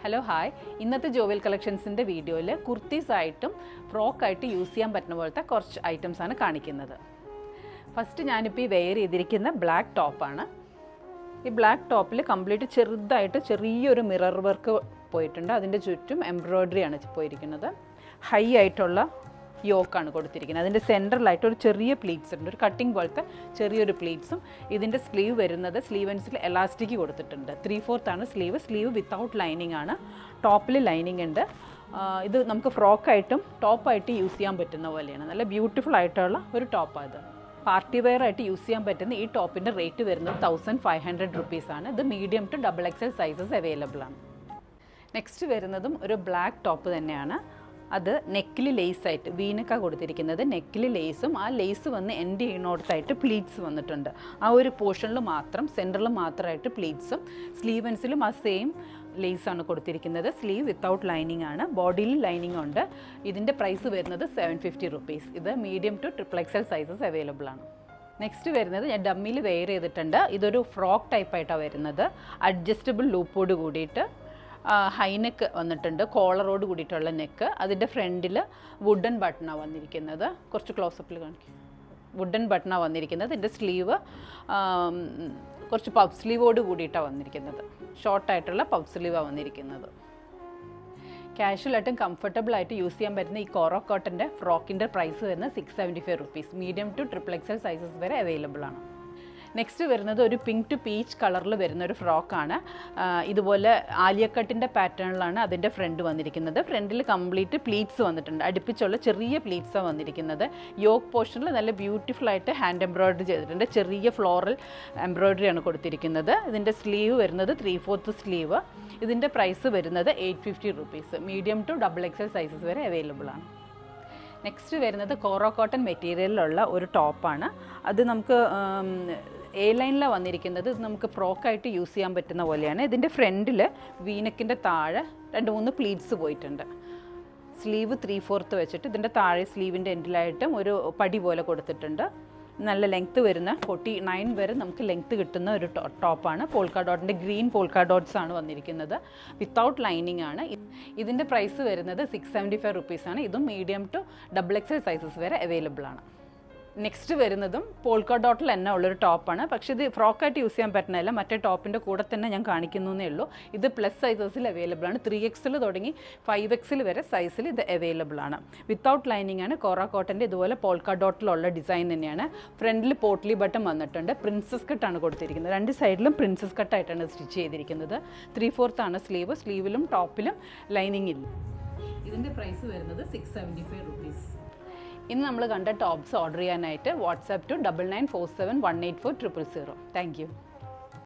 Hello hi, ഇന്നത്തെ ജോവൽ കളക്ഷൻസിൻ്റെ വീഡിയോയിൽ കുർത്തീസായിട്ടും ഫ്രോക്കായിട്ട് use ചെയ്യാൻ പറ്റുന്ന പോലത്തെ കുറച്ച് ഐറ്റംസാണ് കാണിക്കുന്നത്. ഫസ്റ്റ് ഞാനിപ്പോൾ ഈ വെയർ ചെയ്തിരിക്കുന്ന ബ്ലാക്ക് ടോപ്പാണ്. ഈ ബ്ലാക്ക് ടോപ്പിൽ കംപ്ലീറ്റ് ചെറുതായിട്ട് ചെറിയൊരു മിറർ വർക്ക് പോയിട്ടുണ്ട്. അതിൻ്റെ ചുറ്റും എംബ്രോയ്ഡറിയാണ് പോയിരിക്കുന്നത്. ഹൈ ആയിട്ടുള്ള യോക്കാണ് കൊടുത്തിരിക്കുന്നത്. അതിൻ്റെ സെൻറ്ററിലായിട്ട് ഒരു ചെറിയ പ്ലീറ്റ്സ് ഉണ്ട്, ഒരു കട്ടിങ് പോലത്തെ ചെറിയൊരു പ്ലീറ്റ്സും. ഇതിൻ്റെ സ്ലീവ് വരുന്നത് സ്ലീവൻസിൽ എലാസ്റ്റിക് കൊടുത്തിട്ടുണ്ട്. 3/4 സ്ലീവ് വിത്തൗട്ട് ലൈനിങ് ആണ്. ടോപ്പിൽ ലൈനിങ് ഉണ്ട്. ഇത് നമുക്ക് ഫ്രോക്കായിട്ടും ടോപ്പായിട്ട് യൂസ് ചെയ്യാൻ പറ്റുന്ന പോലെയാണ്. നല്ല ബ്യൂട്ടിഫുൾ ആയിട്ടുള്ള ഒരു ടോപ്പാണ് ഇത്. പാർട്ടി വെയർ ആയിട്ട് യൂസ് ചെയ്യാൻ പറ്റുന്ന ഈ ടോപ്പിൻ്റെ റേറ്റ് വരുന്നത് 1500 റുപ്പീസാണ്. ഇത് medium to XXL sizes available ആണ്. നെക്സ്റ്റ് വരുന്നതും ഒരു ബ്ലാക്ക് ടോപ്പ് തന്നെയാണ്. അത് നെക്കിൽ ലേസായിട്ട് വീനക്കാണ് കൊടുത്തിരിക്കുന്നത്. നെക്കിൽ ലേസും ആ ലേസ് വന്ന് എൻഡ് ചെയ്യുന്നിടത്തായിട്ട് പ്ലീറ്റ്സ് വന്നിട്ടുണ്ട്. ആ ഒരു പോർഷനിൽ മാത്രം സെൻറ്ററിൽ മാത്രമായിട്ട് പ്ലീറ്റ്സും സ്ലീവൻസിലും ആ സെയിം ലേസാണ് കൊടുത്തിരിക്കുന്നത്. സ്ലീവ് വിത്തൗട്ട് ലൈനിങ് ആണ്. ബോഡിയിൽ ലൈനിങ് ഉണ്ട്. ഇതിൻ്റെ പ്രൈസ് വരുന്നത് 750 റുപ്പീസ്. ഇത് medium to XXL sizes available ആണ്. നെക്സ്റ്റ് വരുന്നത് ഞാൻ ഡമ്മിയിൽ വെയർ ചെയ്തിട്ടുണ്ട്. ഇതൊരു ഫ്രോക്ക് ടൈപ്പായിട്ടാണ് വരുന്നത്. അഡ്ജസ്റ്റബിൾ ലൂപ്പോട് കൂടിയിട്ട് ഹൈനെക്ക് വന്നിട്ടുണ്ട്, കോളറോട് കൂടിയിട്ടുള്ള നെക്ക്. അതിൻ്റെ ഫ്രണ്ടിൽ വുഡൻ ബട്ടണാണ് വന്നിരിക്കുന്നത്. കുറച്ച് ക്ലോസപ്പിൽ കാണിക്കും. വുഡൻ ബട്ടണാണ് വന്നിരിക്കുന്നത്. ഇതിൻ്റെ സ്ലീവ് കുറച്ച് പഫ് സ്ലീവോട് കൂടിയിട്ടാണ് വന്നിരിക്കുന്നത്. ഷോർട്ടായിട്ടുള്ള പഫ് സ്ലീവാണ് വന്നിരിക്കുന്നത്. കാഷ്വലായിട്ടും കംഫർട്ടബിളായിട്ട് യൂസ് ചെയ്യാൻ പറ്റുന്ന ഈ കോറോ കോട്ടൻ്റെ ഫ്രോക്കിൻ്റെ പ്രൈസ് വരുന്നത് 675 rupees. Medium to XXL sizes വരെ അവൈലബിൾ ആണ്. നെക്സ്റ്റ് വരുന്നത് ഒരു പിങ്ക് ടു പീച്ച് കളറിൽ വരുന്ന ഒരു ഫ്രോക്കാണ്. ഇതുപോലെ ആലിയക്കട്ടിൻ്റെ പാറ്റേണിലാണ് അതിൻ്റെ ഫ്രണ്ട് വന്നിരിക്കുന്നത്. ഫ്രണ്ടിൽ കംപ്ലീറ്റ് പ്ലീറ്റ്സ് വന്നിട്ടുണ്ട്. അടുപ്പിച്ചുള്ള ചെറിയ പ്ലീറ്റ്സാണ് വന്നിരിക്കുന്നത്. യോക്ക് പോർഷനിൽ നല്ല ബ്യൂട്ടിഫുള്ളായിട്ട് ഹാൻഡ് എംബ്രോയ്ഡറി ചെയ്തിട്ടുണ്ട്. ചെറിയ ഫ്ലോറൽ എംബ്രോയ്ഡറിയാണ് കൊടുത്തിരിക്കുന്നത്. ഇതിൻ്റെ സ്ലീവ് വരുന്നത് 3/4 സ്ലീവ്. ഇതിൻ്റെ പ്രൈസ് വരുന്നത് 850 rupees. Medium to XXL sizes വരെ അവൈലബിൾ ആണ്. നെക്സ്റ്റ് വരുന്നത് കോറോ കോട്ടൺ മെറ്റീരിയലിലുള്ള ഒരു ടോപ്പാണ്. അത് നമുക്ക് എ ലൈനിലാണ് വന്നിരിക്കുന്നത്. ഇത് നമുക്ക് ഫ്രോക്കായിട്ട് യൂസ് ചെയ്യാൻ പറ്റുന്ന പോലെയാണ്. ഇതിൻ്റെ ഫ്രണ്ടിൽ വീനക്കിൻ്റെ താഴെ 2-3 പ്ലീറ്റ്സ് പോയിട്ടുണ്ട്. സ്ലീവ് 3/4 വെച്ചിട്ട് ഇതിൻ്റെ താഴെ സ്ലീവിൻ്റെ എൻഡിലായിട്ടും ഒരു പടി പോലെ കൊടുത്തിട്ടുണ്ട്. നല്ല ലെങ്ത്ത് വരുന്ന 49 വരെ നമുക്ക് ലെങ്ത്ത് കിട്ടുന്ന ഒരു ടോപ്പാണ്. പോൾക്കാ ഡോട്ടിൻ്റെ ഗ്രീൻ പോൾക്കാ ഡോട്ട്സ് ആണ് വന്നിരിക്കുന്നത്. വിത്തൗട്ട് ലൈനിങ് ആണ്. ഇതിൻ്റെ പ്രൈസ് വരുന്നത് 675 റുപ്പീസാണ്. ഇതും മീഡിയം ടു XXL സൈസസ് വരെ അവൈലബിൾ ആണ്. നെക്സ്റ്റ് വരുന്നതും പോൾക്കാ ഡോട്ടിൽ തന്നെ ഉള്ളൊരു ടോപ്പാണ്. പക്ഷേ ഇത് ഫ്രോക്കായിട്ട് യൂസ് ചെയ്യാൻ പറ്റുന്നില്ല. മറ്റേ ടോപ്പിൻ്റെ കൂടെ തന്നെ ഞാൻ കാണിക്കുന്നേ ഉള്ളൂ. ഇത് പ്ലസ് സൈസസിൽ അവൈലബിൾ ആണ്. 3XL തുടങ്ങി 5XL വരെ സൈസിൽ ഇത് അവൈലബിൾ ആണ്. വിത്തൗട്ട് ലൈനിങ് ആണ്. കോറോ കോട്ടൻ്റെ ഇതുപോലെ പോൾക്കാ ഡോട്ടിലുള്ള ഡിസൈൻ തന്നെയാണ്. ഫ്രണ്ടിൽ പോട്ട്ലി ബട്ടൺ വന്നിട്ടുണ്ട്. പ്രിൻസസ് കട്ടാണ് കൊടുത്തിരിക്കുന്നത്. രണ്ട് സൈഡിലും പ്രിൻസസ് കട്ടായിട്ടാണ് സ്റ്റിച്ച് ചെയ്തിരിക്കുന്നത്. 3/4 സ്ലീവ്. സ്ലീവിലും ടോപ്പിലും ലൈനിങ് ഇല്ല. ഇതിൻ്റെ പ്രൈസ് വരുന്നത് 675 റുപ്പീസ്. ഇന്ന് നമ്മൾ കണ്ട ടോപ്സ് ഓർഡർ ചെയ്യാനായിട്ട് വാട്സാപ്പ് ടു 9947184000. Thank you.